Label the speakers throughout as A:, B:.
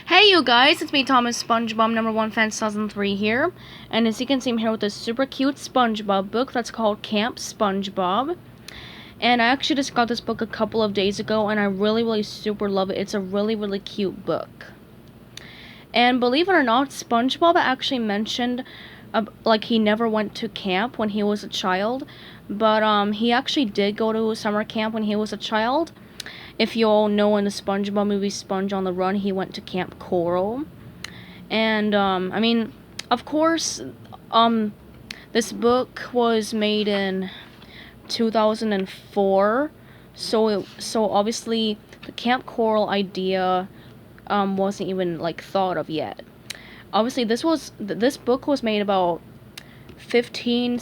A: Hey you guys, it's me Thomas, SpongeBob #1 fan 2003 here, and as you can see I'm here with this super cute SpongeBob book that's called Camp SpongeBob, and I actually just got this book a couple of days ago and I really super love it. It's a really cute book. And believe it or not, SpongeBob actually mentioned like he never went to camp when he was a child, but he actually did go to summer camp when he was a child. If you all know, in the SpongeBob movie Sponge on the Run, he went to Camp Coral. And, I mean, of course, this book was made in 2004, so obviously the Camp Coral idea, wasn't even, like, thought of yet. Obviously, this book was made about 16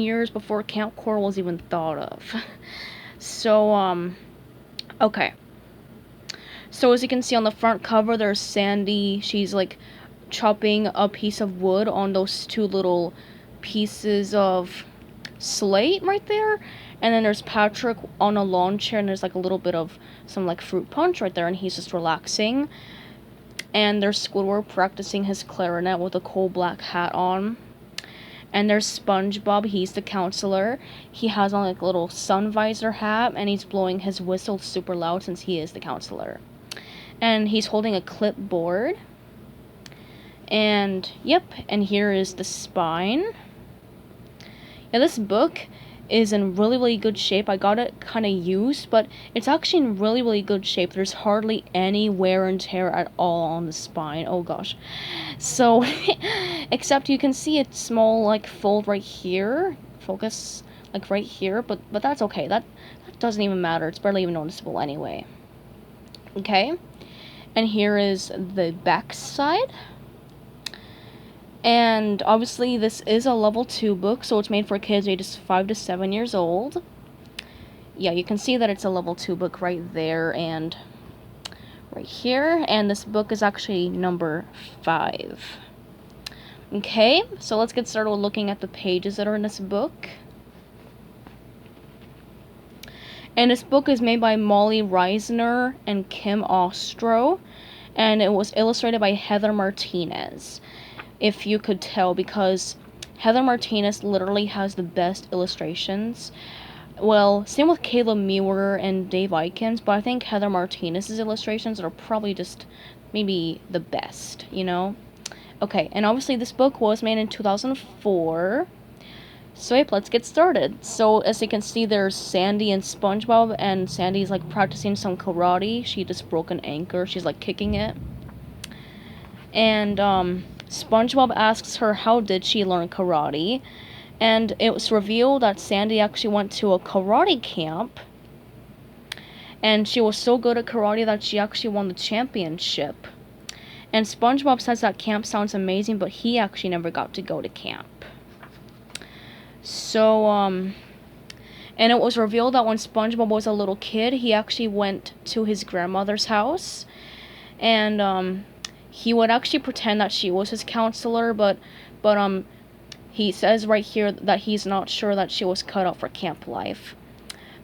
A: years before Camp Coral was even thought of. So, okay. So as you can see on the front cover, there's Sandy. She's like chopping a piece of wood on those two little pieces of slate right there. And then there's Patrick on a lawn chair, and there's like a little bit of some like fruit punch right there, and he's just relaxing. And there's Squidward practicing his clarinet with a coal black hat on. And there's SpongeBob, he's the counselor. He has on like a little sun visor hat, and he's blowing his whistle super loud since he is the counselor. And he's holding a clipboard. And, yep, and here is the spine. Yeah, this book is in really good shape. I got it kind of used, but it's actually in really good shape. There's hardly any wear and tear at all on the spine. Oh gosh. So, except you can see a small like fold right here. Focus like right here, but that's okay. That doesn't even matter. It's barely even noticeable anyway. Okay. And here is the back side. And obviously this is a level 2 book, so it's made for kids ages 5 to 7 years old. Yeah, you can see that it's a level 2 book right there and right here. And this book is actually number 5. Okay, so let's get started with looking at the pages that are in this book. And this book is made by Molly Reisner and Kim Ostro, and it was illustrated by Heather Martinez. If you could tell, because Heather Martinez literally has the best illustrations. Well, same with Caleb Muir and Dave Eikens, but I think Heather Martinez's illustrations are probably just maybe the best, you know? Okay, and obviously this book was made in 2004. So yep, let's get started. So as you can see, there's Sandy and SpongeBob, and Sandy's like practicing some karate. She just broke an anchor. She's like kicking it. And SpongeBob asks her how did she learn karate, and it was revealed that Sandy actually went to a karate camp, and she was so good at karate that she actually won the championship. And SpongeBob says that camp sounds amazing, but he actually never got to go to camp. So, and it was revealed that when SpongeBob was a little kid, he actually went to his grandmother's house, and he would actually pretend that she was his counselor, but he says right here that he's not sure that she was cut out for camp life.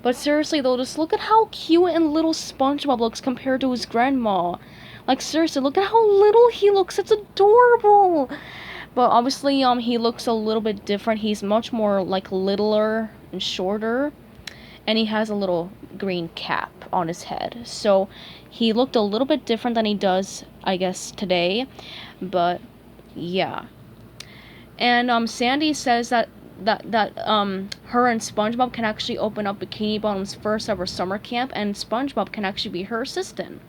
A: But seriously though, just look at how cute and little SpongeBob looks compared to his grandma. Like seriously, look at how little he looks. It's adorable. But obviously, he looks a little bit different. He's much more like littler and shorter, and he has a little green cap on his head. So he looked a little bit different than he does, I guess, today. But yeah. And Sandy says that her and SpongeBob can actually open up Bikini Bottom's first ever summer camp, and SpongeBob can actually be her assistant.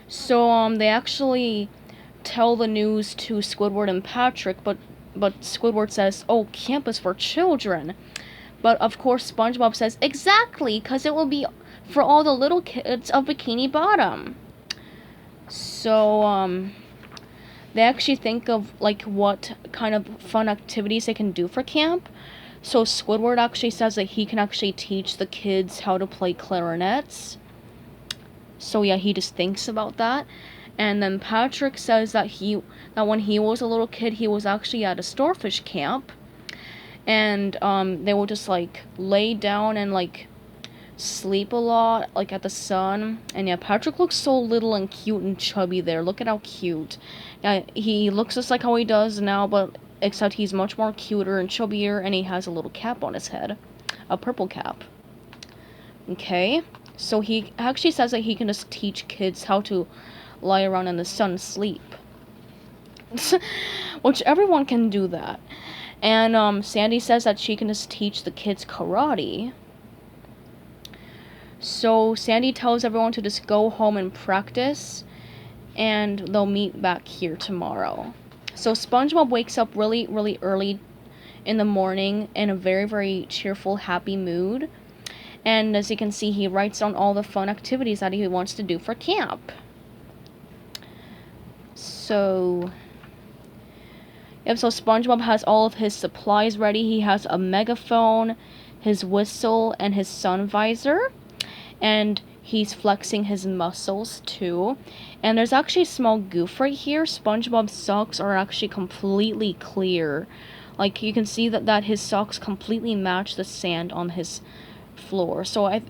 A: So they actually tell the news to Squidward and Patrick, but Squidward says, "Oh, camp is for children." But of course SpongeBob says, "Exactly, because it will be for all the little kids of Bikini Bottom." So they actually think of like what kind of fun activities they can do for camp. So Squidward actually says that he can actually teach the kids how to play clarinets. So yeah, he just thinks about that. And then Patrick says that when he was a little kid, he was actually at a starfish camp, and they would just like lay down and like sleep a lot, like at the sun. And yeah, Patrick looks so little and cute and chubby there. Look at how cute. Yeah, he looks just like how he does now, but except he's much more cuter and chubbier, and he has a little cap on his head. A purple cap. Okay, so he actually says that he can just teach kids how to lie around in the sun and sleep. Which everyone can do that. And Sandy says that she can just teach the kids karate. So Sandy tells everyone to just go home and practice, and they'll meet back here tomorrow. So SpongeBob wakes up really, really early in the morning in a very, very cheerful, happy mood. And as you can see, he writes down all the fun activities that he wants to do for camp. So SpongeBob has all of his supplies ready. He has a megaphone, his whistle, and his sun visor. And he's flexing his muscles too. And there's actually a small goof right here. SpongeBob's socks are actually completely clear. Like, you can see that his socks completely match the sand on his floor. So I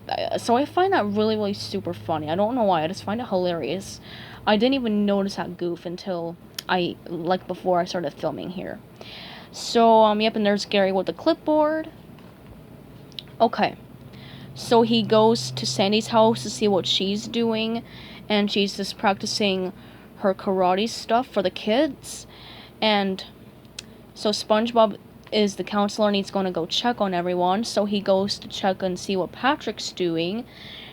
A: find that really, really super funny. I don't know why. I just find it hilarious. I didn't even notice that goof until before I started filming here. So, and there's Gary with the clipboard. Okay. So he goes to Sandy's house to see what she's doing, and she's just practicing her karate stuff for the kids. And so SpongeBob is the counselor, and he's going to go check on everyone. So he goes to check and see what Patrick's doing.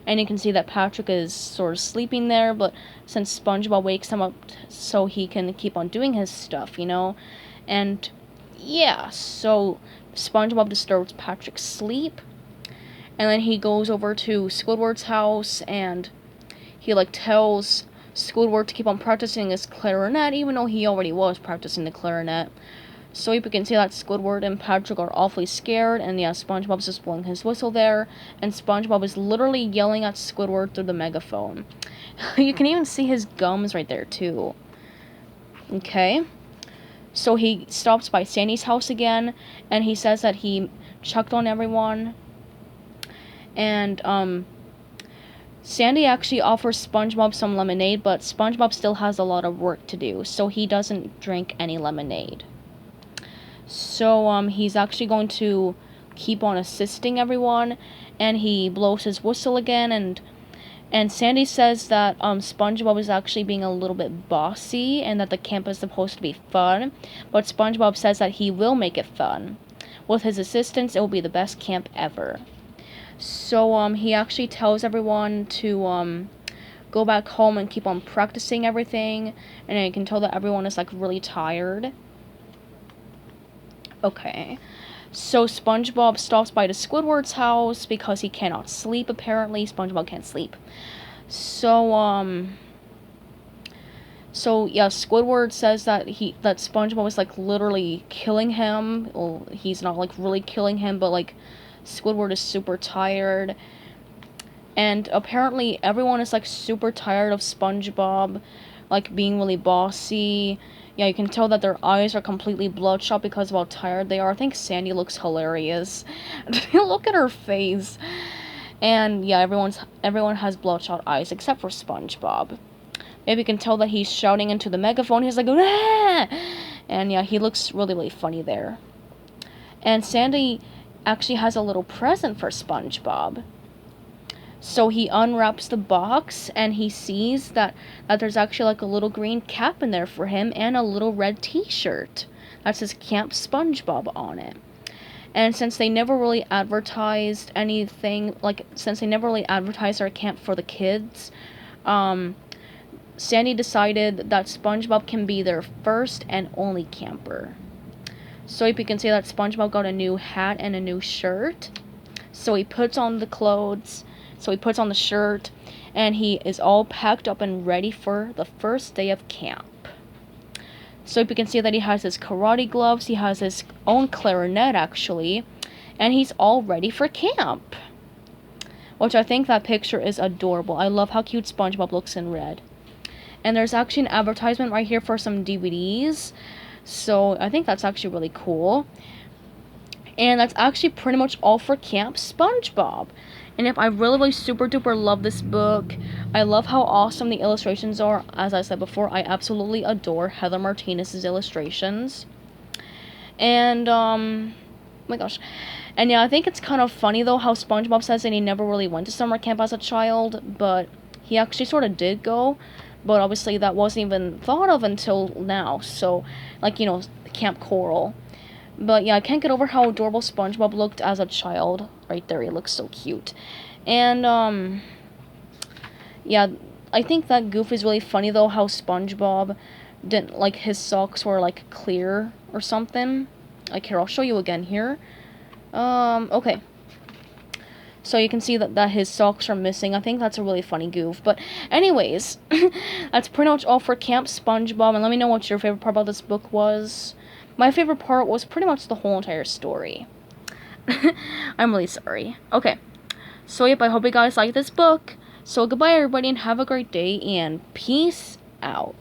A: And you can see that Patrick is sort of sleeping there, but since SpongeBob wakes him up so he can keep on doing his stuff, you know? And yeah, so SpongeBob disturbs Patrick's sleep. And then he goes over to Squidward's house, and he, tells Squidward to keep on practicing his clarinet, even though he already was practicing the clarinet. So you can see that Squidward and Patrick are awfully scared, and yeah, SpongeBob's just blowing his whistle there, and SpongeBob is literally yelling at Squidward through the megaphone. You can even see his gums right there, too. Okay. So he stops by Sandy's house again, and he says that he checked on everyone. And, Sandy actually offers SpongeBob some lemonade, but SpongeBob still has a lot of work to do, so he doesn't drink any lemonade. So, he's actually going to keep on assisting everyone, and he blows his whistle again, and Sandy says that, SpongeBob is actually being a little bit bossy, and that the camp is supposed to be fun, but SpongeBob says that he will make it fun. With his assistance, it will be the best camp ever. So, he actually tells everyone to, go back home and keep on practicing everything, and you can tell that everyone is, really tired. Okay. So, SpongeBob stops by the Squidward's house because he cannot sleep, apparently. SpongeBob can't sleep. So, yeah, Squidward says that SpongeBob is, literally killing him. Well, he's not, really killing him, but, Squidward is super tired, and apparently everyone is super tired of SpongeBob being really bossy. Yeah, you can tell that their eyes are completely bloodshot because of how tired they are. I think Sandy looks hilarious. Look at her face. And yeah, everyone has bloodshot eyes except for SpongeBob. Maybe you can tell that he's shouting into the megaphone. He's like, ah! And yeah, he looks really, really funny there. And Sandy actually has a little present for SpongeBob. So he unwraps the box, and he sees that there's actually a little green cap in there for him and a little red t-shirt that says Camp SpongeBob on it. And since they never really advertised anything, since they never really advertised our camp for the kids, Sandy decided that SpongeBob can be their first and only camper. So you can see that SpongeBob got a new hat and a new shirt. So he puts on the clothes, so he puts on the shirt, and he is all packed up and ready for the first day of camp. So you can see that he has his karate gloves, he has his own clarinet actually, and he's all ready for camp. Which I think that picture is adorable. I love how cute SpongeBob looks in red. And there's actually an advertisement right here for some DVDs. So I think that's actually really cool. And that's actually pretty much all for Camp SpongeBob. And yep, I really super duper love this book. I love how awesome the illustrations are. As I said before, I absolutely adore Heather Martinez's illustrations. And oh my gosh. And yeah, I think it's kind of funny though how SpongeBob says that he never really went to summer camp as a child, but he actually sort of did go. But obviously that wasn't even thought of until now. So, like, you know, Camp Coral. But yeah, I can't get over how adorable SpongeBob looked as a child. Right there, he looks so cute. And yeah, I think that goof is really funny though, how SpongeBob didn't, like, his socks were like clear or something. Like, here, I'll show you again here. Okay. So you can see that his socks are missing. I think that's a really funny goof. But anyways, that's pretty much all for Camp SpongeBob. And let me know what your favorite part about this book was. My favorite part was pretty much the whole entire story. I'm really sorry. Okay. So yep, I hope you guys like this book. So goodbye everybody and have a great day and peace out.